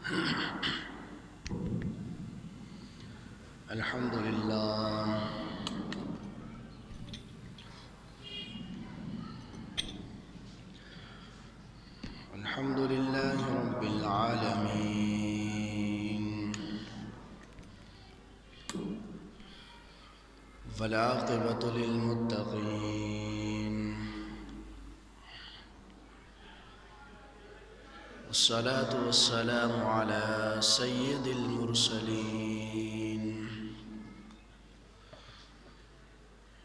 الحمد لله الحمد لله رب العالمين والعاقبة للمتقين والصلاة والسلام على سيد المرسلين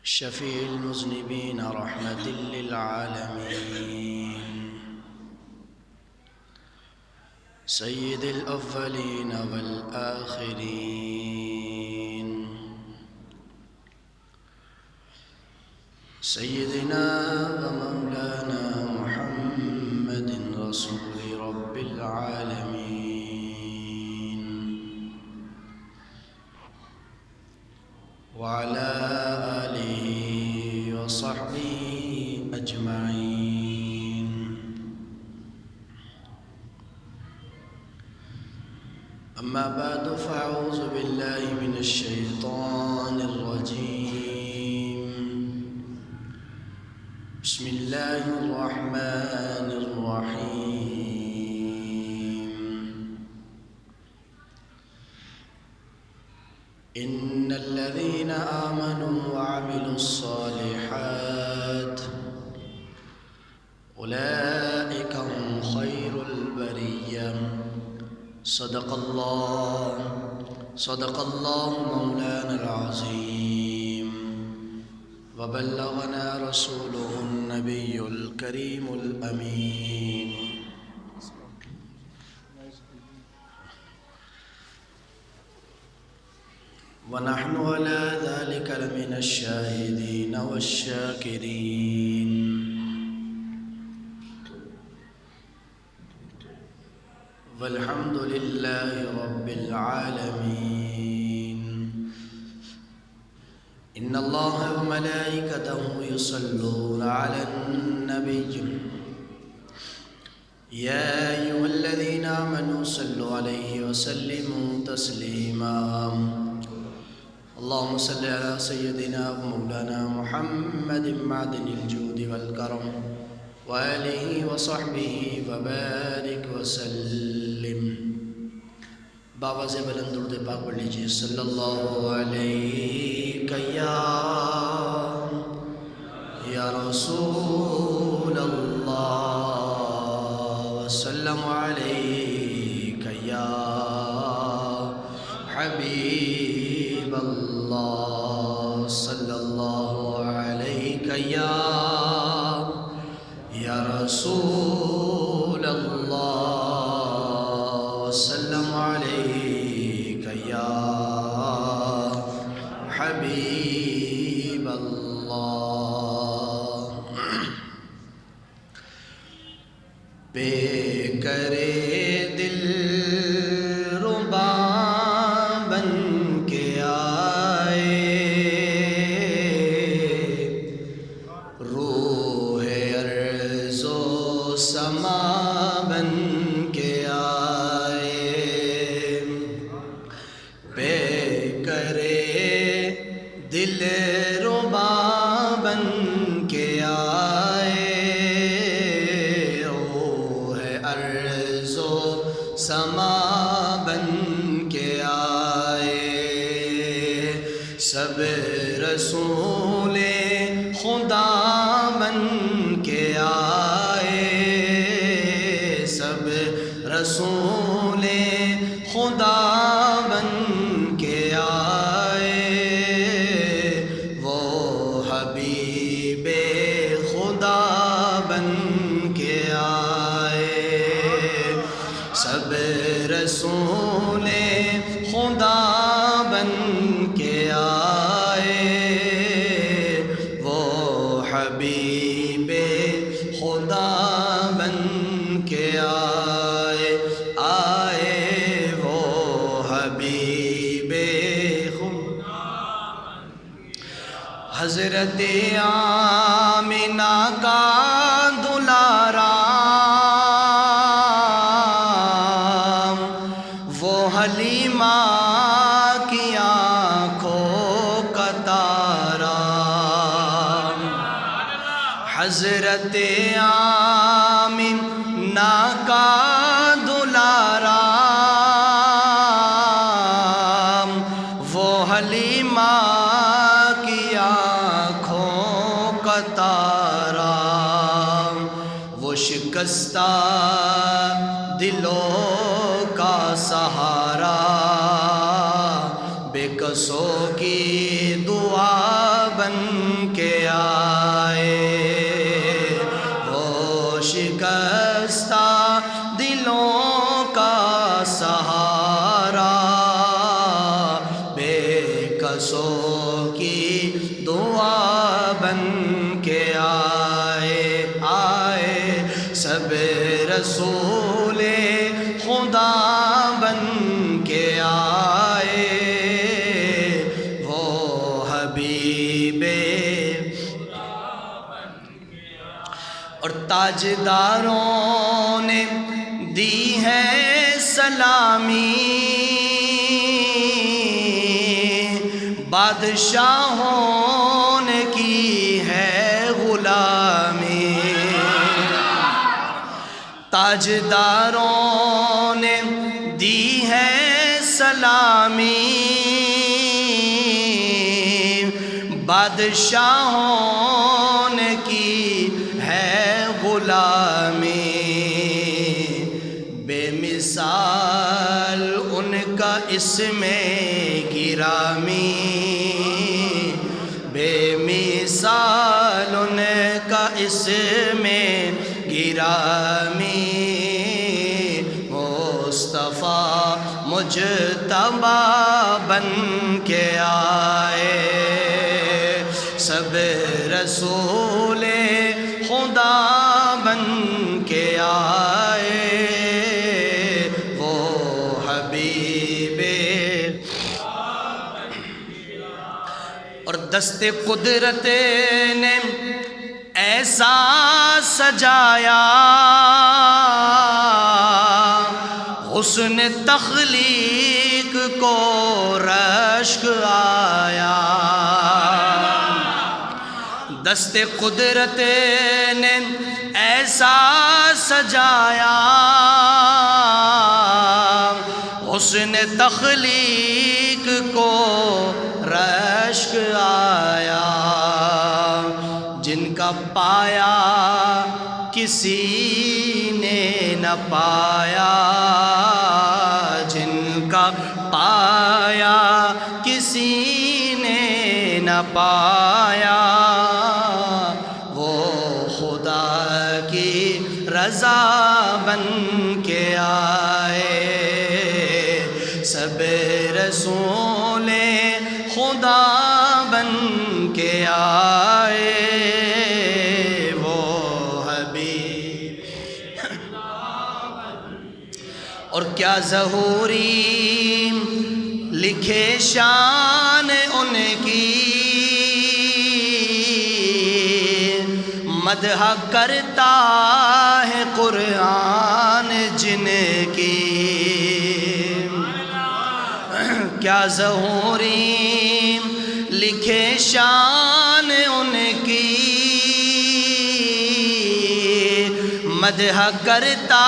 شفيع المذنبين رحمة للعالمين سيد الأولين والآخرين سيدنا ومولانا محمد رسول رب العالمين وعلى آله وصحبه أجمعين. أما بعد فأعوذ بالله من الشيطان الرجيم. بسم الله الرحمن الرحيم. إن الذين آمنوا وعملوا الصالحات أولئك هم خير البرية. صدق الله مولانا العظيم وبلغنا رسوله النبي الكريم الأمين. ونحن على ذلك لمن الشاهدين والشاكرين. والحمد لله رب العالمين. إن الله وملائكته يصلون على النبي يا أيها الذين آمنوا صلوا عليه وسلموا تسليما. اللهم صل على سيدنا ومولانا محمد معدن الجود والكرم وآله وصحبه وبارك وسلم. باواز بلند درود پاک پڑھ لیجیے. صلی اللہ علیہ یا رسول اللہ وسلم علیک یا حبیب اللہ. صلی اللہ علیک یا رسول اللہ وسلم علیک یا حبیب اللہ. بے کرے دل ربا بن کے آئے روح ارض و سما بن کے آئے. بے کرے دل ربا بن کے آئے روح ارض و سما بن کے آئے. سب رسول خدا بن کے آئے. سب رسول خدا بن کے آئے. وہ حبیب خدا بن کے آئے. سب رسول خدا بن کے آئے. وہ حبیب خدا بن کے آئے. وہ حبیب خدا. حضرت آمنہ کا دلارا حضرت آمینہ کا دلارا وہ حلیمہ کی آنکھوں کا تارا، وہ شکستہ دلوں کا سہارا، بے کسوں کی دعا بن کے آئے، وہ شکستہ دلوں کا سہارا، بے کسوں کی دعا بن کے آئے، سب رسول خدا بن کے آئے، وہ حبیب اور تاجداروں نے دی ہے سلامی، بادشاہوں نے کی ہے غلامی، تاجداروں نے دی ہے سلامی، بادشاہوں نے کی ہے غلامی، بے مثال ان کا اسم گرامی، بے مثال ان کا اسم گرامی، مصطفیٰ مجتبی بن کے آئے، سب رسول خدا بن کے آئے، وہ حبیب اور دست قدرت نے ایسا سجایا، حسن تخلیق کو رشک آیا، دست قدرت نے ایسا سجایا، حسن تخلیق کو رشک آیا، جن کا پایا کسی نے نہ پایا، جن کا پایا کسی نے نہ پایا، وہ خدا کی رضا بن کے آئے، سب رسول خدا بن کے آئے، وہ حبیب اور کیا ظہوری لکھے شان ان کی، مدح کرتا ہے قرآن جن کی، کیا ظہوری لکھے شان ان کی، مدح کرتا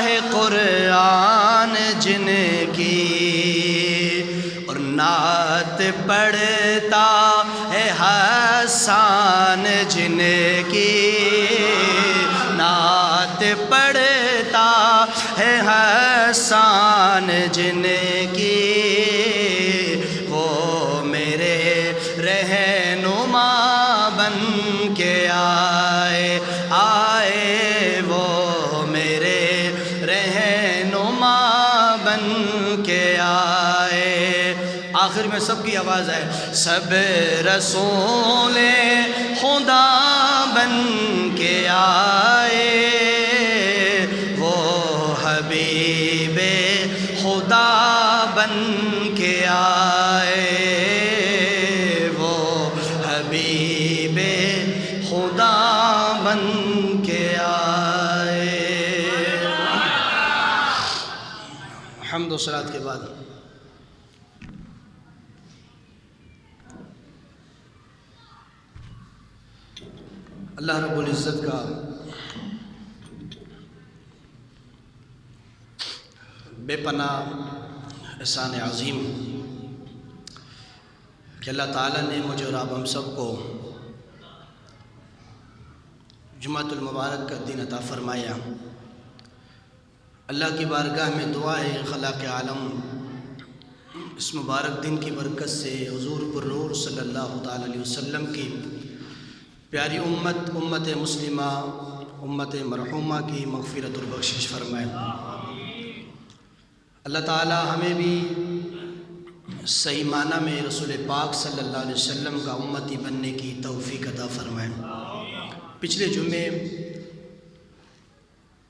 ہے قرآن جن کی، اور نعت پڑھتا ہے حسان جن کی، نعت پڑھتا ہے حسان جن کی، وہ میرے رہنما بن کے آئے، وہ میرے رہنما بن کے آئے، آخر میں سب کی آواز ہے، سب رسول خدا بن کے آئے، وہ حبیب خدا بن کے آئے، وہ حبیب خدا بن کے آئے۔ حمد و صلات کے بعد اللہ رب العزت کا بے پناہ احسان عظیم کہ اللہ تعالیٰ نے مجھے اور آپ ہم سب کو جمعۃ المبارک کا دن عطا فرمایا۔ اللہ کی بارگاہ میں دعا ہے خلاق عالم اس مبارک دن کی برکت سے حضور پر نور صلی اللہ تعالیٰ علیہ وسلم کی پیاری امت مسلمہ امت مرحومہ کی مغفرت اور بخشش فرمائے۔ اللہ تعالیٰ ہمیں بھی صحیح معنی میں رسول پاک صلی اللہ علیہ وسلم کا امتی بننے کی توفیق عطا فرمائے۔ پچھلے جمعے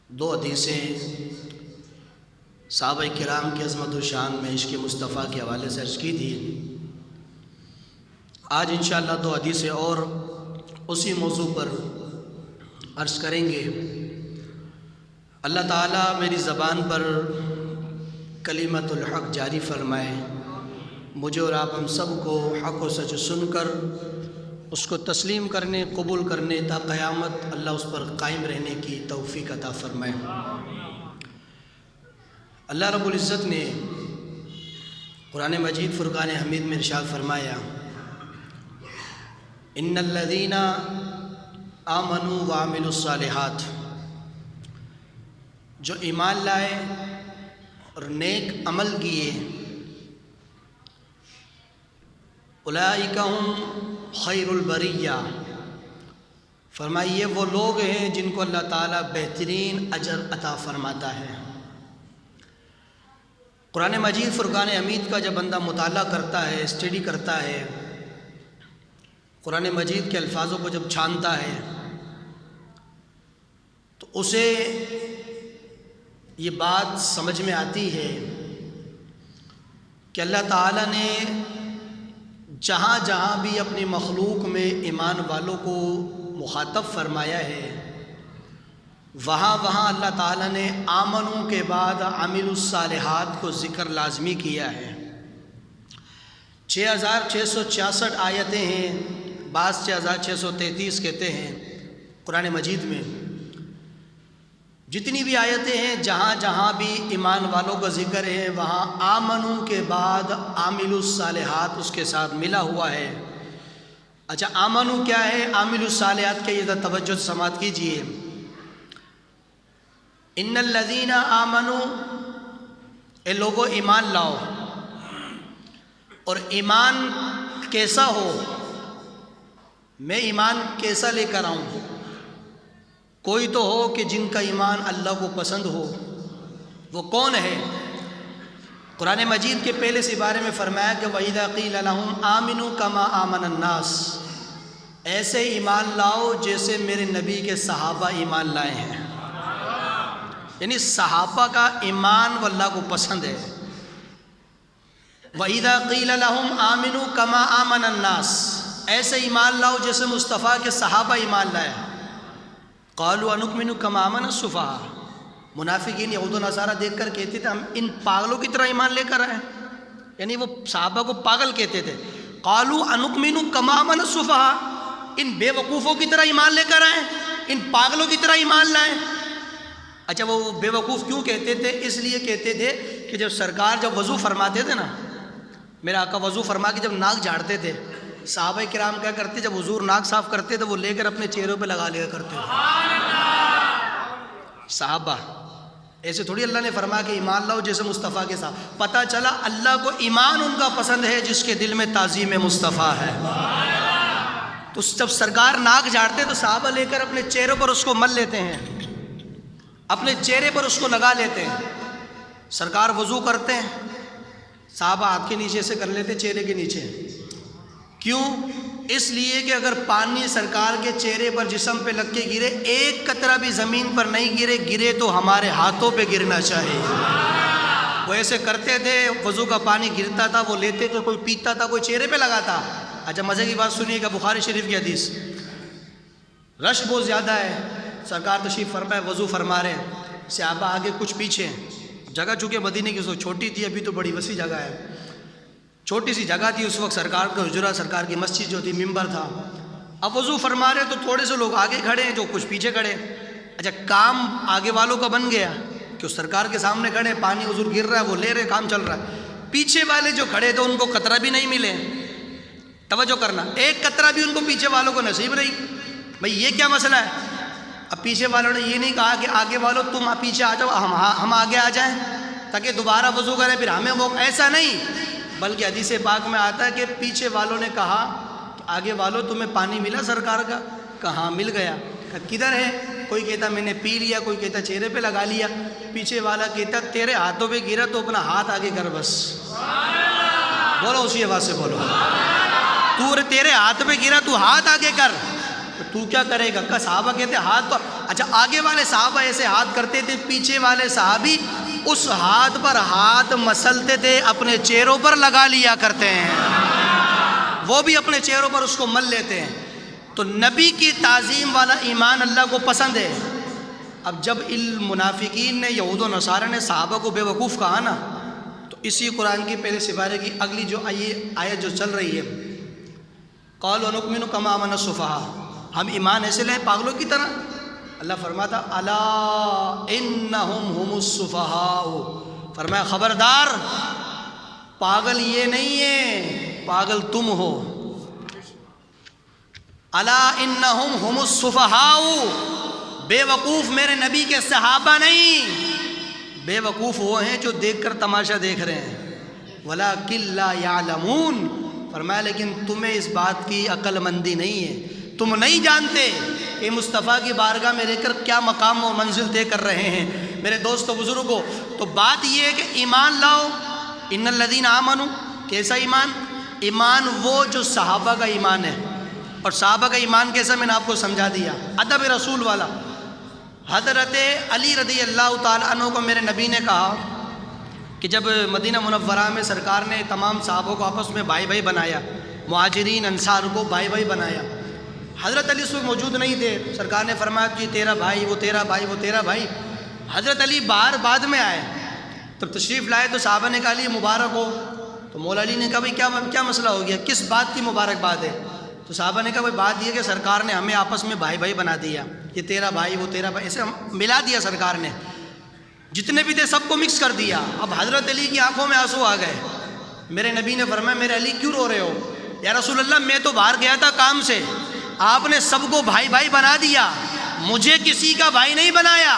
2 حدیثیں صحابہ کرام کی عظمت و شان میں عشق مصطفیٰ کے حوالے سے عرض کی تھی۔ آج انشاءاللہ 2 حدیثیں اور اسی موضوع پر عرض کریں گے۔ اللہ تعالیٰ میری زبان پر کلمت الحق جاری فرمائے، مجھے اور آپ ہم سب کو حق و سچ سن کر اس کو تسلیم کرنے قبول کرنے تا قیامت اللہ اس پر قائم رہنے کی توفیق عطا فرمائے۔ اللہ رب العزت نے قرآن مجید فرقان حمید میں ارشاد فرمایا، ان الذین آمنوا وعملوا الصالحات، جو ایمان لائے اور نیک عمل کیے، اولئک ھم خیر البریہ، فرمائیے وہ لوگ ہیں جن کو اللہ تعالیٰ بہترین اجر عطا فرماتا ہے۔ قرآن مجید فرقان حمید کا جب بندہ مطالعہ کرتا ہے، اسٹڈی کرتا ہے، قرآن مجید کے الفاظوں کو جب چھانتا ہے تو اسے یہ بات سمجھ میں آتی ہے کہ اللہ تعالیٰ نے جہاں جہاں بھی اپنی مخلوق میں ایمان والوں کو مخاطب فرمایا ہے، وہاں وہاں اللہ تعالیٰ نے آمنوں کے بعد عامل الصالحات کو ذکر لازمی کیا ہے۔ 6666 آیتیں ہیں، بعض 6633 کہتے ہیں قرآن مجید میں۔ جتنی بھی آیتیں ہیں جہاں جہاں بھی ایمان والوں کا ذکر ہے وہاں آمنوں کے بعد عامل الصالحات اس کے ساتھ ملا ہوا ہے۔ اچھا، آمنوں کیا ہے؟ عامل الصالحات کے یہ توجہ سماعت کیجئے۔ ان الذین آمنوا، اے لوگوں ایمان لاؤ، اور ایمان کیسا ہو؟ میں ایمان کیسا لے کر آؤں؟ کوئی تو ہو کہ جن کا ایمان اللہ کو پسند ہو۔ وہ کون ہے؟ قرآن مجید کے پہلے سے بارے میں فرمایا کہ وَإِذَا قِيلَ لَهُمْ آمِنُوا كَمَا آمَنَ النَّاسِ، ایسے ایمان لاؤ جیسے میرے نبی کے صحابہ ایمان لائے ہیں۔ یعنی صحابہ کا ایمان وہ اللہ کو پسند ہے۔ وَإِذَا قِيلَ لَهُمْ آمِنُوا كَمَا آمَنَ النَّاسِ، ایسے ایمان لاؤ جیسے مصطفیٰ کے صحابہ ایمان لائے۔ قَالُوا أَنُؤْمِنُ كَمَا آمَنَ السُّفَهَاءُ، منافقین یہود و نصارہ دیکھ کر کہتے تھے ہم ان پاگلوں کی طرح ایمان لے کر آئے، یعنی وہ صحابہ کو پاگل کہتے تھے۔ قَالُوا أَنُؤْمِنُ كَمَا آمَنَ السُّفَهَاءُ، ان بے وقوفوں کی طرح ایمان لے کر آئے، ان پاگلوں کی طرح ایمان لائیں۔ اچھا، وہ بے وقوف کیوں کہتے تھے؟ اس لیے کہتے تھے کہ جب سرکار جب وضو فرماتے تھے نا، میرا آقا وضو فرما کے جب ناک جھاڑتے تھے، صحابہ کرام کیا کرتے؟ جب حضور ناک صاف کرتے تھے وہ لے کر اپنے چہروں پہ لگا لیا کرتے تھے۔ صحابہ ایسے تھوڑی اللہ نے فرمایا کہ ایمان لاؤ جیسے مصطفیٰ کے ساتھ۔ پتہ چلا اللہ کو ایمان ان کا پسند ہے جس کے دل میں تعظیم مصطفیٰ ہے۔ تو جب سرکار ناک جھاڑتے تو صحابہ لے کر اپنے چہروں پر اس کو مل لیتے ہیں، اپنے چہرے پر اس کو لگا لیتے ہیں۔ سرکار وضو کرتے ہیں، صحابہ ہاتھ کے نیچے سے کر لیتے چہرے کے نیچے۔ کیوں؟ اس لیے کہ اگر پانی سرکار کے چہرے پر جسم پہ لگ کے گرے، ایک قطرہ بھی زمین پر نہیں گرے تو ہمارے ہاتھوں پہ گرنا چاہیے۔ وہ ایسے کرتے تھے، وضو کا پانی گرتا تھا وہ لیتے تھے، کوئی پیتا تھا، کوئی چہرے پہ لگاتا۔ اچھا، مزے کی بات سنیے گا، بخاری شریف کی حدیث، رش بہت زیادہ ہے، سرکار تشریف فرمائے، وضو فرما رہے ہیں، صحابہ آگے کچھ پیچھے ہیں۔ جگہ چونکہ مدینے کی چھوٹی تھی، ابھی تو بڑی وسیع جگہ ہے، چھوٹی سی جگہ تھی اس وقت۔ سرکار کا حجرہ، سرکار کی مسجد جو تھی، ممبر تھا، اب وضو فرما رہے تو تھوڑے سے لوگ آگے کھڑے ہیں جو کچھ پیچھے کھڑے ہیں. اچھا کام آگے والوں کا بن گیا کہ اس سرکار کے سامنے کھڑے ہیں, پانی حضور گر رہا ہے, وہ لے رہے, کام چل رہا ہے. پیچھے والے جو کھڑے تھے ان کو قطرہ بھی نہیں ملے. توجہ کرنا, ایک قطرہ بھی ان کو پیچھے والوں کو نصیب نہیں. بھئی یہ کیا مسئلہ ہے؟ اب پیچھے والوں نے یہ نہیں کہا کہ آگے والوں تم پیچھے آ جاؤ, ہم آگے آ جائیں تاکہ دوبارہ وضو کریں پھر ہمیں وہ, ایسا نہیں. بلکہ حدیث پاک میں آتا ہے کہ پیچھے والوں نے کہا کہ آگے والوں تمہیں پانی ملا سرکار کا؟ کہاں مل گیا. کدھر ہے؟ کوئی کہتا میں نے پی لیا, کوئی کہتا چہرے پہ لگا لیا. پیچھے والا کہتا تیرے ہاتھوں پہ گرا تو اپنا ہاتھ آگے کر بس. بولو اسی آواز سے بولو. تیرے ہاتھ پہ گرا تو ہاتھ آگے کر, تو کیا کرے گا؟ کہ صحابہ کہتے ہاتھ تو, اچھا آگے والے صحابہ ایسے ہاتھ کرتے تھے, پیچھے والے صحابی اس ہاتھ پر ہاتھ مسلتے تھے, اپنے چہروں پر لگا لیا کرتے ہیں, وہ بھی اپنے چہروں پر اس کو مل لیتے ہیں. تو نبی کی تعظیم والا ایمان اللہ کو پسند ہے. اب جب المنافقین نے, یہود و نصارہ نے صحابہ کو بے وقوف کہا نا, تو اسی قرآن کی پہلے سپارے کی اگلی جو آیت جو چل رہی ہے, قالوا نؤمن کما آمن السفہاء, ہم ایمان ایسے لیں پاگلوں کی طرح. اللہ فرماتا الا انہم هم السفہاء, فرمایا خبردار پاگل یہ نہیں ہے, پاگل تم ہو. الا انہم هم السفہاء, بے وقوف میرے نبی کے صحابہ نہیں, بے وقوف وہ ہیں جو دیکھ کر تماشا دیکھ رہے ہیں. ولکن لا یعلمون, فرمایا لیکن تمہیں اس بات کی عقل مندی نہیں ہے, تم نہیں جانتے کہ مصطفیٰ کی بارگاہ میں رہ کر کیا مقام و منزل طے کر رہے ہیں. میرے دوست و بزرگوں, تو بات یہ ہے کہ ایمان لاؤ. ان الذین آمنوا, کیسا ایمان؟ ایمان وہ جو صحابہ کا ایمان ہے. اور صحابہ کا ایمان کیسا میں نے آپ کو سمجھا دیا, ادب رسول والا. حضرت علی رضی اللہ تعالیٰ عنہ کو میرے نبی نے کہا کہ جب مدینہ منورہ میں سرکار نے تمام صحابوں کو آپس میں بھائی بھائی بنایا, مہاجرین انصار کو بھائی بھائی بنایا, حضرت علی اس وقت موجود نہیں تھے. سرکار نے فرمایا کہ تیرا بھائی, وہ تیرا بھائی, وہ تیرا بھائی. حضرت علی باہر بعد میں آئے, تب تشریف لائے تو صحابہ نے کہا علی مبارک ہو. تو مولا علی نے کہا بھائی کیا مسئلہ ہو گیا, کس بات کی مبارکباد ہے؟ تو صحابہ نے کہا بھائی بات یہ کہ سرکار نے ہمیں آپس میں بھائی بھائی بنا دیا, یہ تیرا بھائی, وہ تیرا بھائی, ایسے ملا دیا سرکار نے, جتنے بھی تھے سب کو مکس کر دیا. اب حضرت علی کی آنکھوں میں آنسو آ گئے. میرے نبی نے فرمایا میرے علی کیوں رو رہے ہو؟ یا رسول اللہ میں تو باہر گیا تھا کام سے, آپ نے سب کو بھائی بھائی بنا دیا, مجھے کسی کا بھائی نہیں بنایا.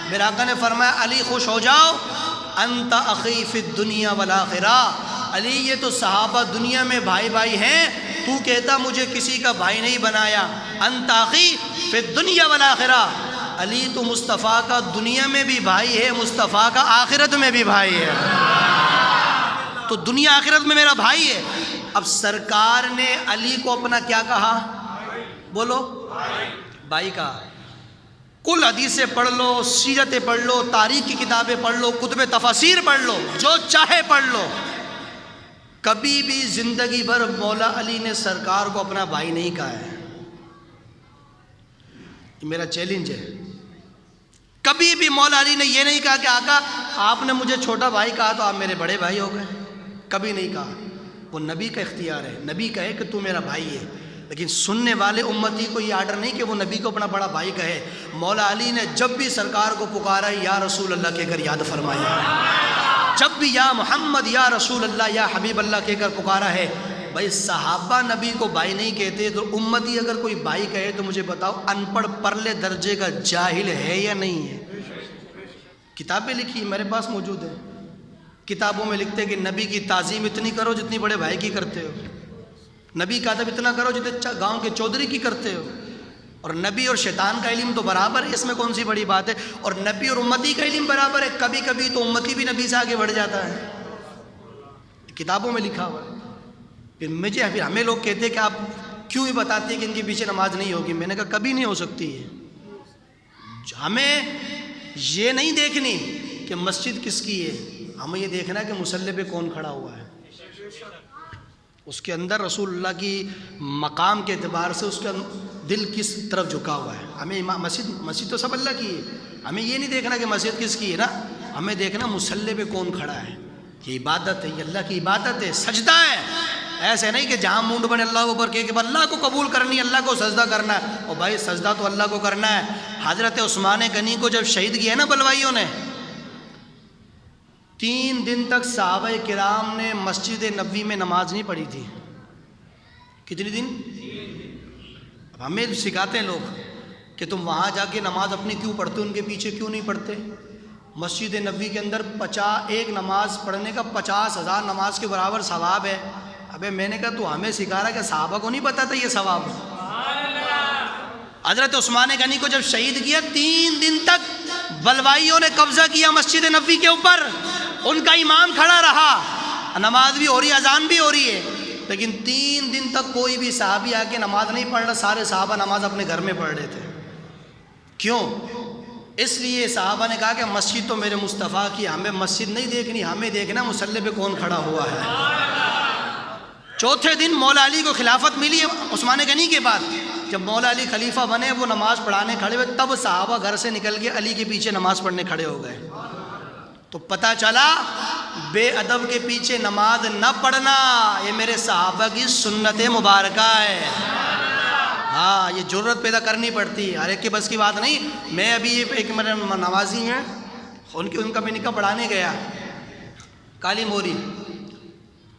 میرے آقا نے فرمایا علی خوش ہو جاؤ, انت اخی فی الدنیا والآخرہ, علی یہ تو صحابہ دنیا میں بھائی بھائی ہیں, تو کہتا مجھے کسی کا بھائی نہیں بنایا. انت اخی فی الدنیا والآخرہ, علی تو مصطفیٰ کا دنیا میں بھی بھائی ہے, مصطفیٰ کا آخرت میں بھی بھائی ہے, تو دنیا آخرت میں میرا بھائی ہے. اب سرکار نے علی کو اپنا کیا کہا؟ بولو بھائی کہا. کل حدیثیں پڑھ لو, سیرتیں پڑھ لو, تاریخ کی کتابیں پڑھ لو, کتب تفاسیر پڑھ لو, جو چاہے پڑھ لو, کبھی بھی زندگی بھر مولا علی نے سرکار کو اپنا بھائی نہیں کہا ہے. یہ میرا چیلنج ہے. کبھی بھی مولا علی نے یہ نہیں کہا کہ آقا آپ نے مجھے چھوٹا بھائی کہا تو آپ میرے بڑے بھائی ہو گئے, کبھی نہیں کہا. وہ نبی کا اختیار ہے, نبی کہے کہ تو میرا بھائی ہے, لیکن سننے والے امتی کو یہ آرڈر نہیں کہ وہ نبی کو اپنا بڑا بھائی کہے. مولا علی نے جب بھی سرکار کو پکارا یا رسول اللہ کہہ کر یاد فرمایا, جب بھی یا محمد یا رسول اللہ یا حبیب اللہ کہہ کر پکارا ہے. بھائی صحابہ نبی کو بھائی نہیں کہتے, تو امتی اگر کوئی بھائی کہے تو مجھے بتاؤ ان پڑھ پرلے درجے کا جاہل ہے یا نہیں ہے؟ کتابیں لکھی میرے پاس موجود ہے, کتابوں میں لکھتے کہ نبی کی تعظیم اتنی کرو جتنی بڑے بھائی کی کرتے ہو, نبی کا ادب اتنا کرو جتنے گاؤں کے چودھری کی کرتے ہو, اور نبی اور شیطان کا علم تو برابر ہے, اس میں کون سی بڑی بات ہے, اور نبی اور امتی کا علم برابر ہے. کبھی کبھی تو امتی بھی نبی سے آگے بڑھ جاتا ہے, کتابوں میں لکھا ہوا ہے. پھر ہمیں لوگ کہتے کہ آپ کیوں ہی بتاتے کہ ان کے پیچھے نماز نہیں ہوگی. میں نے کہا کبھی نہیں ہو سکتی ہے. ہمیں یہ نہیں دیکھنی کہ مسجد کس کی ہے, ہمیں یہ دیکھنا ہے کہ مصلی پہ کون کھڑا ہوا ہے, اس کے اندر رسول اللہ کی مقام کے اعتبار سے اس کا دل کس طرف جھکا ہوا ہے. ہمیں مسجد تو سب اللہ کی ہے, ہمیں یہ نہیں دیکھنا کہ مسجد کس کی ہے نا, ہمیں دیکھنا مصلی پہ کون کھڑا ہے. یہ عبادت ہے, یہ اللہ کی عبادت ہے, سجدہ ہے. ایسے نہیں کہ جہاں مونڈ بنے اللہ اوپر کہ اللہ کو قبول کرنی ہے، اللہ کو سجدہ کرنا ہے. اور بھائی سجدہ تو اللہ کو کرنا ہے. حضرت عثمان غنی کو جب شہید کیا نا بلوائیوں نے، 3 دن تک صحابہ کرام نے مسجد نبوی میں نماز نہیں پڑھی تھی. کتنی دن؟ اب ہمیں سکھاتے ہیں لوگ کہ تم وہاں جا کے نماز اپنی کیوں پڑھتے، ان کے پیچھے کیوں نہیں پڑھتے. مسجد نبوی کے اندر ایک نماز پڑھنے کا 50,000 نماز کے برابر ثواب ہے. ابے میں نے کہا تو ہمیں سکھا رہا کہ صحابہ کو نہیں پتا تھا یہ ثواب. حضرت عثمان غنی کو جب شہید کیا 3 دن تک بلوائیوں نے قبضہ کیا مسجد نبوی کے اوپر. ان کا امام کھڑا رہا، نماز بھی ہو رہی ہے، اذان بھی ہو رہی ہے، لیکن 3 دن تک کوئی بھی صحابی آ کے نماز نہیں پڑھ رہا. سارے صحابہ نماز اپنے گھر میں پڑھ رہے تھے. کیوں؟ اس لیے صحابہ نے کہا کہ مسجد تو میرے مصطفیٰ کی، ہمیں مسجد نہیں دیکھنی، ہمیں دیکھنا مصلی پہ کون کھڑا ہوا ہے. چوتھے دن مولا علی کو خلافت ملی ہے عثمان غنی کے بعد. جب مولا علی خلیفہ بنے، وہ نماز پڑھانے کھڑے ہوئے، تب صحابہ گھر سے نکل کے علی کے پیچھے نماز پڑھنے کھڑے ہو گئے. تو پتہ چلا بے ادب کے پیچھے نماز نہ پڑھنا یہ میرے صحابہ کی سنت مبارکہ ہے. ہاں، یہ جرت پیدا کرنی پڑتی ہے، ہر ایک کے بس کی بات نہیں. میں ابھی ایک میرے نوازی ہیں، ان کا میں نکاح پڑھانے گیا کالی موری.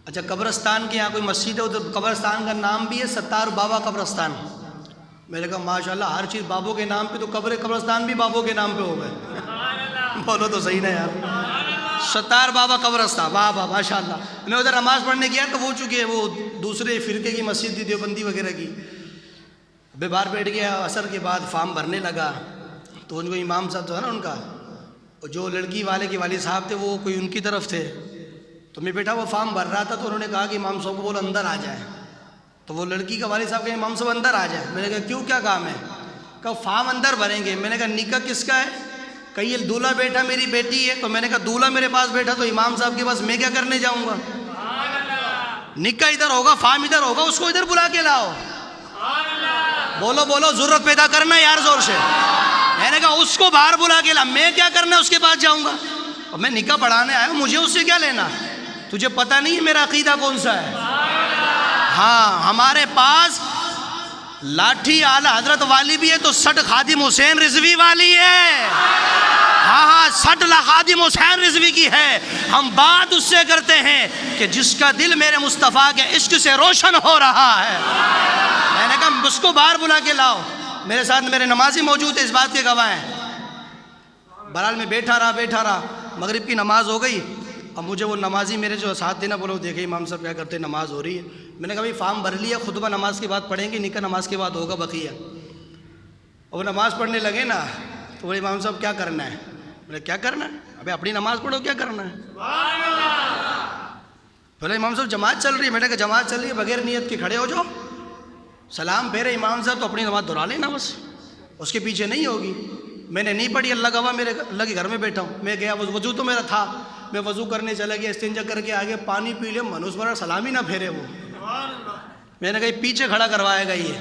اچھا، قبرستان کے یہاں کوئی مسجد ہے، ادھر قبرستان کا نام بھی ہے ستار بابا قبرستان. میں نے کہا ماشاءاللہ ہر چیز بابوں کے نام پہ، تو قبرستان بھی بابوں کے نام پہ ہو گئے. بولو تو صحیح نا یار. ستار بابا قبرستان، واہ واہ ماشاء اللہ. میں ادھر نماز پڑھنے گیا تو وہ چونکہ وہ دوسرے فرقے کی مسجد تھی، دیوبندی وغیرہ کی. بے بار بیٹھ گیا، عصر کے بعد فارم بھرنے لگا. تو ان کو امام صاحب تھا نا، ان کا جو لڑکی والے کے والد صاحب تھے وہ کوئی ان کی طرف تھے. تو میں بیٹھا وہ فارم بھر رہا تھا، تو انہوں نے کہا کہ امام صاحب کو بولو اندر آ جائے. تو وہ لڑکی کا والد صاحب کہ امام صاحب اندر آ جائے. میں نے کہا کیوں، کیا کام ہے؟ کہا فارم اندر بھریں گے. میں نے کہا نکاح کس کا ہے؟ کہ یہ دولہا بیٹا میری بیٹی ہے. تو میں نے کہا دولہا میرے پاس بیٹھا تو امام صاحب کے پاس میں کیا کرنے جاؤں گا؟ نکاح ادھر ہوگا، فارم ادھر ہوگا، اس کو ادھر بلا کے لاؤ. بولو بولو، ضرورت پیدا کرنا یار زور سے. میں نے کہا اس کو باہر بلا کے لا، میں کیا کرنا اس کے پاس جاؤں گا؟ اور میں نکاح پڑھانے آیا، مجھے اس سے کیا لینا؟ تجھے پتہ نہیں ہے میرا عقیدہ کون سا ہے؟ ہاں، ہمارے پاس لاٹھی اعلی حضرت والی بھی ہے تو 60 خادم حسین رضوی والی ہے. ہاں 60 خادم حسین رضوی کی ہے. ہم بات اس سے کرتے ہیں کہ جس کا دل میرے مصطفیٰ کے عشق سے روشن ہو رہا ہے. میں نے کہا اس کو باہر بلا کے لاؤ. میرے ساتھ میرے نمازی موجود ہیں، اس بات کے گواہ ہیں. بہرحال میں بیٹھا رہا. مغرب کی نماز ہو گئی. اب مجھے وہ نمازی میرے جو ساتھ تھے نا، بولو دیکھیں امام صاحب کیا کرتے ہیں، نماز ہو رہی ہے. میں نے کہا بھائی فارم بھر لیا، خطبہ نماز کے بعد پڑھیں گے، نکاح نماز کے بعد ہوگا بقیہ. اور نماز پڑھنے لگے نا تو بولے امام صاحب کیا کرنا ہے؟ میں نے کیا کرنا ہے؟ ابھی اپنی نماز پڑھو، کیا کرنا ہے؟ بولے امام صاحب جماعت چل رہی ہے. میں نے کہا جماعت چل رہی ہے، بغیر نیت کے کھڑے ہو جاؤ، سلام پھیرے امام صاحب تو اپنی نماز دہرا لینا، بس اس کے پیچھے نہیں ہوگی. میں نے نہیں پڑھی، اللہ گواہ میرے اللہ کے گھر میں بیٹھا ہوں. میں گیا، وضو تو میرا تھا، میں وضو کرنے چلا گیا، استنجا کر کے آگے پانی پی لیا. منوس پر سلام ہی نہ پھیرے وہ. میں نے کہا پیچھے کھڑا کروائے گا یہ.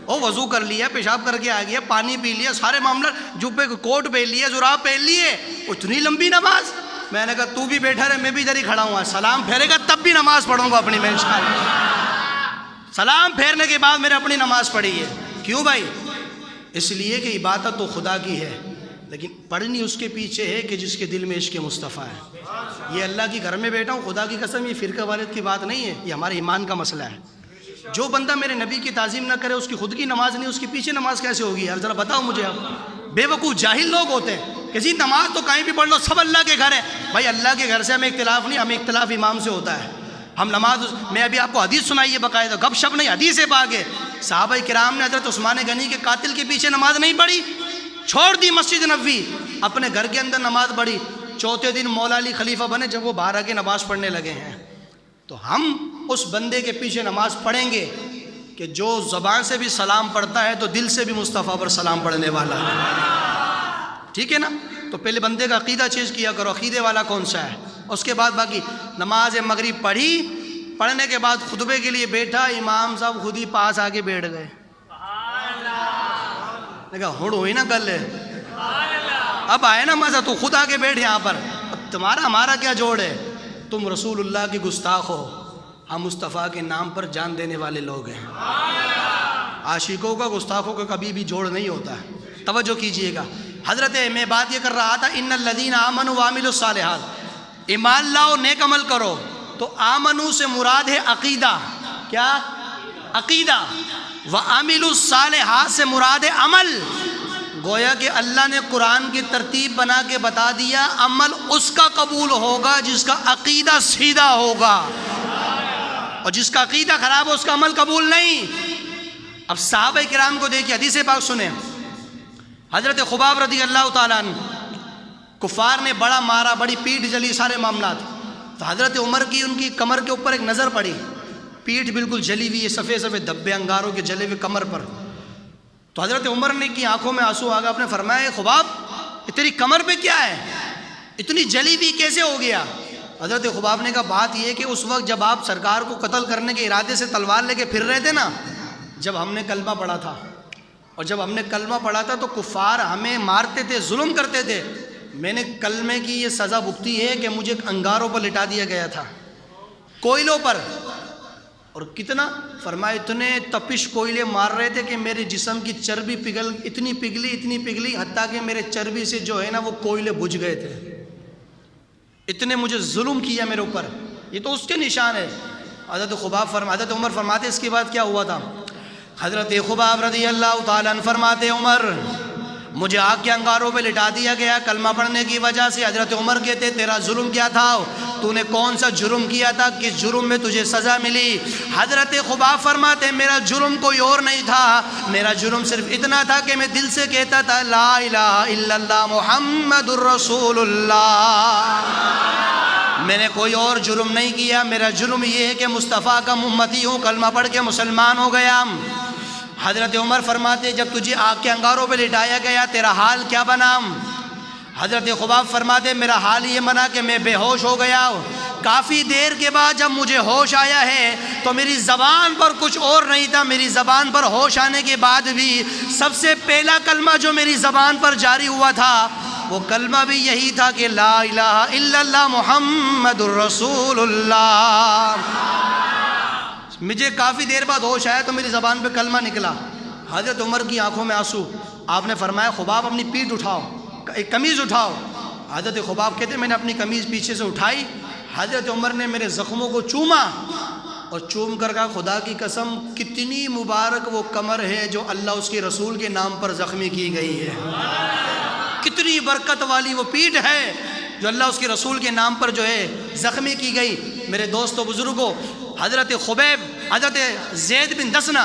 وہ وضو کر لیا، پیشاب کر کے آ گیا، پانی پی لیا، سارے معاملہ جبے کوٹ پہن لیا، جراب پہن لیے، اتنی لمبی نماز. میں نے کہا تو بھی بیٹھا رہے، میں بھی ادھر ہی کھڑا ہوں. سلام پھیرے گا تب بھی نماز پڑھوں گا اپنی میں انشاءاللہ. سلام پھیرنے کے بعد میں نے اپنی نماز پڑھی ہے. کیوں بھائی؟ اس لیے کہ عبادت تو خدا کی ہے، لیکن پڑھنی اس کے پیچھے ہے کہ جس کے دل میں عشق مصطفیٰ ہے. یہ اللہ کی گھر میں بیٹھا ہوں، خدا کی قسم یہ فرقہ واریت کی بات نہیں ہے، یہ ہمارے ایمان کا مسئلہ ہے. جو بندہ میرے نبی کی تعظیم نہ کرے، اس کی خود کی نماز نہیں، اس کی پیچھے نماز کیسے ہوگی یار؟ ذرا بتاؤ مجھے. آپ بے وقوف جاہل لوگ ہوتے ہیں کہ جی نماز تو کہیں بھی پڑھ لو، سب اللہ کے گھر ہے. بھائی اللہ کے گھر سے ہمیں اختلاف نہیں، ہمیں اختلاف امام سے ہوتا ہے. ہم نماز، میں ابھی آپ کو حدیث سنائی ہے باقاعدہ، گپ شپ نہیں، حدیث ہے پاک ہے. صحابہ کرام نے حضرت عثمان غنی کے قاتل کے پیچھے نماز نہیں پڑھی، چھوڑ دی مسجد نبوی، اپنے گھر کے اندر نماز پڑھی. چوتھے دن مولا علی خلیفہ بنے، جب وہ باہر آ کے نماز پڑھنے لگے ہیں. تو ہم اس بندے کے پیچھے نماز پڑھیں گے کہ جو زبان سے بھی سلام پڑھتا ہے تو دل سے بھی مصطفیٰ پر سلام پڑھنے والا ہے. ٹھیک ہے نا؟ تو پہلے بندے کا عقیدہ چیز کیا کرو، عقیدے والا کون سا ہے. اس کے بعد باقی نماز مغرب پڑھی، پڑھنے کے بعد خطبے کے لیے بیٹھا، امام صاحب خود ہی پاس آ کے بیٹھ گئے. دیکھا ہڑ ہوئی نا گل ہے، اب آئے نا مزہ. تو خود آ کے بیٹھ یہاں پر، تمہارا ہمارا کیا جوڑ ہے؟ تم رسول اللہ کی گستاخ ہو، ہم مصطفیٰ کے نام پر جان دینے والے لوگ ہیں۔ عاشقوں کا گستاخوں کا کبھی بھی جوڑ نہیں ہوتا ہے، توجہ کیجئے گا۔ حضرت میں بات یہ کر رہا تھا ان الذین آمنوا وعملوا الصالحات، ایمان لاؤ نیک عمل کرو، تو آمنو سے مراد ہے عقیدہ، کیا؟ عقیدہ۔ وعملوا الصالحات سے مراد ہے عمل۔ گویا کہ اللہ نے قرآن کی ترتیب بنا کے بتا دیا عمل اس کا قبول ہوگا جس کا عقیدہ سیدھا ہوگا، اور جس کا عقیدہ خراب ہو اس کا عمل قبول نہیں۔ اب صحابہ کرام کو دیکھیں، حدیث پاک سنیں۔ حضرت خباب رضی اللہ تعالیٰ عنہ، کفار نے بڑا مارا، بڑی پیٹھ جلی، سارے معاملات، تو حضرت عمر کی ان کی کمر کے اوپر ایک نظر پڑی، پیٹھ بالکل جلی ہوئی ہے، سفید سفید دھبے انگاروں کے جلے ہوئے کمر پر۔ تو حضرت عمر نے کی آنکھوں میں آنسو آ گیا، آپ نے فرمایا خباب تیری کمر پہ کیا ہے، اتنی جلی ہوئی کیسے ہو گیا؟ حضرت خباب نے کہا بات یہ کہ اس وقت جب آپ سرکار کو قتل کرنے کے ارادے سے تلوار لے کے پھر رہے تھے نا، جب ہم نے کلمہ پڑھا تھا، اور جب ہم نے کلمہ پڑھا تھا تو کفار ہمیں مارتے تھے، ظلم کرتے تھے، میں نے کلمے کی یہ سزا بھگتی ہے کہ مجھے انگاروں پر لٹا دیا گیا تھا، کوئلوں پر، اور کتنا؟ فرمایا اتنے تپش کوئلے مار رہے تھے کہ میرے جسم کی چربی اتنی پگھلی، حتیٰ کہ میرے چربی سے جو ہے نا وہ کوئلے بجھ گئے تھے، اتنے مجھے ظلم کیا میرے اوپر، یہ تو اس کے نشان ہے۔ حضرت عمر فرماتے اس کے بعد کیا ہوا تھا؟ حضرت خباب رضی اللہ تعالیٰ عنہ فرماتے عمر مجھے آگ کے انگاروں پہ لٹا دیا گیا کلمہ پڑھنے کی وجہ سے۔ حضرت عمر کہتے تیرا ظلم کیا تھا، تو نے کون سا جرم کیا تھا، کس جرم میں تجھے سزا ملی؟ حضرت خباب فرماتے میرا جرم کوئی اور نہیں تھا، میرا جرم صرف اتنا تھا کہ میں دل سے کہتا تھا لا الہ الا اللہ محمد الرسول اللہ، میں نے کوئی اور جرم نہیں کیا، میرا جرم یہ ہے کہ مصطفیٰ کا امتی ہوں، کلمہ پڑھ کے مسلمان ہو گیا۔ حضرت عمر فرماتے جب تجھے آگ کے انگاروں پہ لٹایا گیا تیرا حال کیا بنا؟ حضرت خباب فرماتے میرا حال یہ بنا کہ میں بے ہوش ہو گیا، کافی دیر کے بعد جب مجھے ہوش آیا ہے تو میری زبان پر کچھ اور نہیں تھا، میری زبان پر ہوش آنے کے بعد بھی سب سے پہلا کلمہ جو میری زبان پر جاری ہوا تھا وہ کلمہ بھی یہی تھا کہ لا الہ الا اللہ محمد الرسول اللہ۔ مجھے کافی دیر بعد ہوش آیا تو میری زبان پہ کلمہ نکلا۔ حضرت عمر کی آنکھوں میں آنسو، آپ نے فرمایا خباب اپنی پیٹھ اٹھاؤ، ایک قمیض اٹھاؤ۔ حضرت خباب کہتے میں نے اپنی قمیض پیچھے سے اٹھائی، حضرت عمر نے میرے زخموں کو چوما اور چوم کر کہا خدا کی قسم کتنی مبارک وہ کمر ہے جو اللہ اس کے رسول کے نام پر زخمی کی گئی ہے، کتنی برکت والی وہ پیٹھ ہے جو اللہ اس کے رسول کے نام پر جو ہے زخمی کی گئی۔ میرے دوستو بزرگوں، حضرت خبیب، حضرت زید بن دسنہ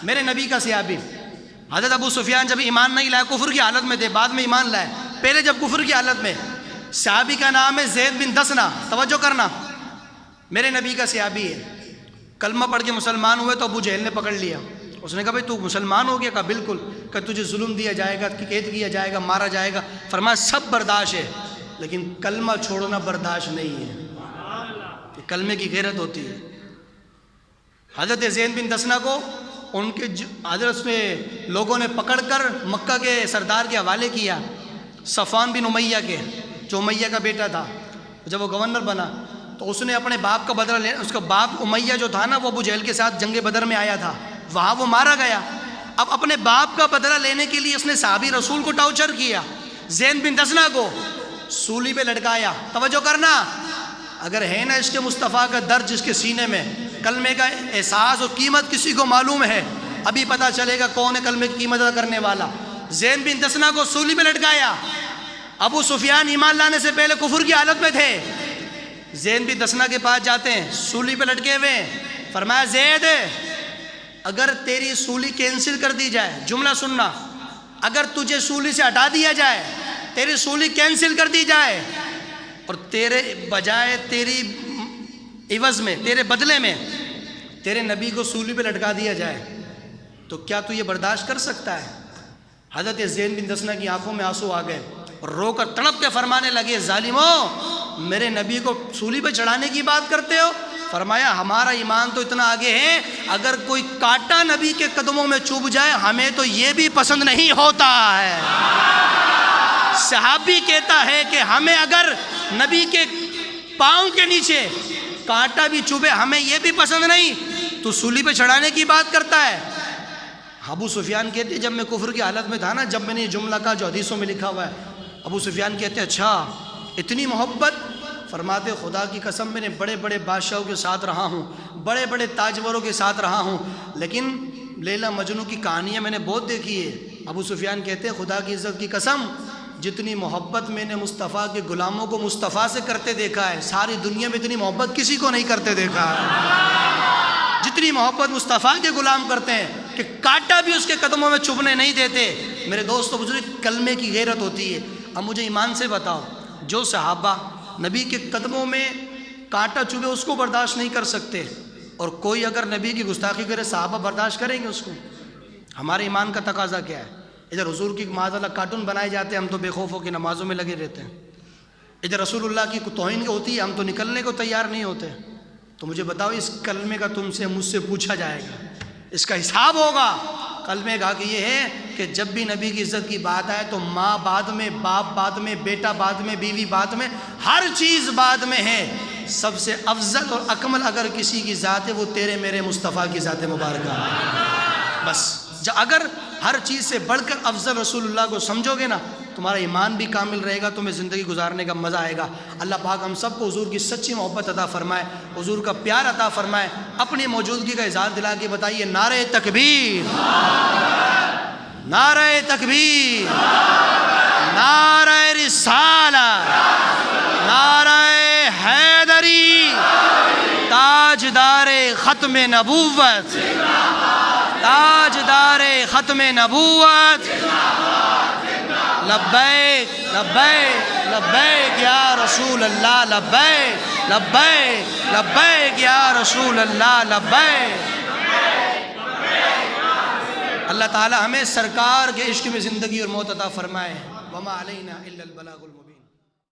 میرے نبی کا صحابی، حضرت ابو سفیان جب ایمان نہیں لائے کفر کی حالت میں تھے، بعد میں ایمان لائے، پہلے جب کفر کی حالت میں، صحابی کا نام ہے زید بن دسنہ، توجہ کرنا، میرے نبی کا صحابی ہے، کلمہ پڑھ کے مسلمان ہوئے تو ابو جہل نے پکڑ لیا، اس نے کہا بھائی تو مسلمان ہو گیا؟ کہا بالکل۔ کہ تجھے ظلم دیا جائے گا، قید کیا جائے گا، مارا جائے گا، فرمایا سب برداشت ہے لیکن کلمہ چھوڑنا برداشت نہیں ہے، کلمے کی غیرت ہوتی ہے۔ حضرت زید بن دسنہ کو ان کے حضرت میں لوگوں نے پکڑ کر مکہ کے سردار کے حوالے کیا، صفوان بن امیہ کے، جو امیہ کا بیٹا تھا، جب وہ گورنر بنا تو اس نے اپنے باپ کا بدلہ لے، اس کا باپ امیہ جو تھا نا وہ ابو جہل کے ساتھ جنگ بدر میں آیا تھا، وہاں وہ مارا گیا، اب اپنے باپ کا بدلہ لینے کے لیے اس نے صحابی رسول کو ٹارچر کیا، زید بن دسنہ کو سولی پہ لٹکایا۔ توجہ کرنا، اگر ہے نا اس کے مصطفیٰ کا درد جس کے سینے میں، کلمے کا احساس اور قیمت کسی کو معلوم ہے، ابھی پتہ چلے گا کون ہے کلمے کی قیمت ادا کرنے والا۔ زید بن دسنہ کو سولی پہ لٹکایا، ابو سفیان ایمان لانے سے پہلے کفر کی حالت میں تھے، زید بن دسنہ کے پاس جاتے ہیں، سولی پہ لٹکے ہوئے، فرمایا زید اگر تیری سولی کینسل کر دی جائے، جملہ سننا، اگر تجھے سولی سے ہٹا دیا جائے، تیری سولی کینسل کر دی جائے اور تیرے بجائے تیری عوض میں، تیرے بدلے میں تیرے نبی کو سولی پہ لٹکا دیا جائے تو کیا تو یہ برداشت کر سکتا ہے؟ حضرت زید بن دسنہ کی آنکھوں میں آنسو آ گئے اور رو کر تڑپ کے فرمانے لگے ظالمو میرے نبی کو سولی پہ چڑھانے کی بات کرتے ہو؟ فرمایا ہمارا ایمان تو اتنا آگے ہے اگر کوئی کانٹا نبی کے قدموں میں چبھ جائے ہمیں تو یہ بھی پسند نہیں ہوتا ہے۔ صحابی کہتا ہے کہ ہمیں اگر نبی کے پاؤں کے نیچے کانٹا بھی چبھے ہمیں یہ بھی پسند نہیں، تو سولی پہ چڑھانے کی بات کرتا ہے۔ ابو سفیان کہتے ہیں جب میں کفر کی حالت میں تھا نا، جب میں نے یہ جملہ کہا جو حدیثوں میں لکھا ہوا ہے، ابو سفیان کہتے ہیں اچھا اتنی محبت؟ فرماتے خدا کی قسم میں نے بڑے بڑے بادشاہوں کے ساتھ رہا ہوں، بڑے بڑے تاجوروں کے ساتھ رہا ہوں، لیکن لیلا مجنو کی کہانیاں میں نے بہت دیکھی ہے۔ ابو سفیان کہتے ہیں خدا کی عزت کی قسم جتنی محبت میں نے مصطفیٰ کے غلاموں کو مصطفیٰ سے کرتے دیکھا ہے، ساری دنیا میں اتنی محبت کسی کو نہیں کرتے دیکھا ہے جتنی محبت مصطفیٰ کے غلام کرتے ہیں، کہ کانٹا بھی اس کے قدموں میں چبھنے نہیں دیتے۔ میرے دوستو بزرگ، کلمے کی غیرت ہوتی ہے۔ اب مجھے ایمان سے بتاؤ، جو صحابہ نبی کے قدموں میں کانٹا چبھے اس کو برداشت نہیں کر سکتے، اور کوئی اگر نبی کی گستاخی کرے صحابہ برداشت کریں گے اس کو؟ ہمارے ایمان کا تقاضا کیا ہے؟ ادھر حضور کی معاذ اللہ کارٹون بنائے جاتے ہیں، ہم تو بے خوف ہو کے نمازوں میں لگے رہتے ہیں۔ ادھر رسول اللہ کی توہین ہوتی ہے، ہم تو نکلنے کو تیار نہیں ہوتے۔ تو مجھے بتاؤ، اس کلمے کا تم سے مجھ سے پوچھا جائے گا، اس کا حساب ہوگا۔ کلمے کا کہ یہ ہے کہ جب بھی نبی کی عزت کی بات آئے تو ماں بعد میں، باپ بعد میں، بیٹا بعد میں، بیوی بعد میں، ہر چیز بعد میں ہے۔ سب سے افضل اور اکمل اگر کسی کی ذات ہے وہ تیرے میرے مصطفیٰ کی ذات مبارکہ۔ بس اگر ہر چیز سے بڑھ کر افضل رسول اللہ کو سمجھو گے نا، تمہارا ایمان بھی کامل رہے گا، تمہیں زندگی گزارنے کا مزہ آئے گا۔ اللہ پاک ہم سب کو حضور کی سچی محبت عطا فرمائے، حضور کا پیار عطا فرمائے۔ اپنی موجودگی کا اظہار دلا کے بتائیے نعرہ تکبیر، نعرہ تکبیر، نعرہ رسالہ، نعرہ حیدری، تاجدار ختم نبوت، تاجدار ختم نبوت، لبیک لبیک لبیک یا رسول اللہ، لبیک لبیک لبیک یا رسول اللہ، لبیک۔ اللہ تعالی ہمیں سرکار کے عشق میں زندگی اور موت عطا فرمائے۔ وما علینا الا البلاغ المبین۔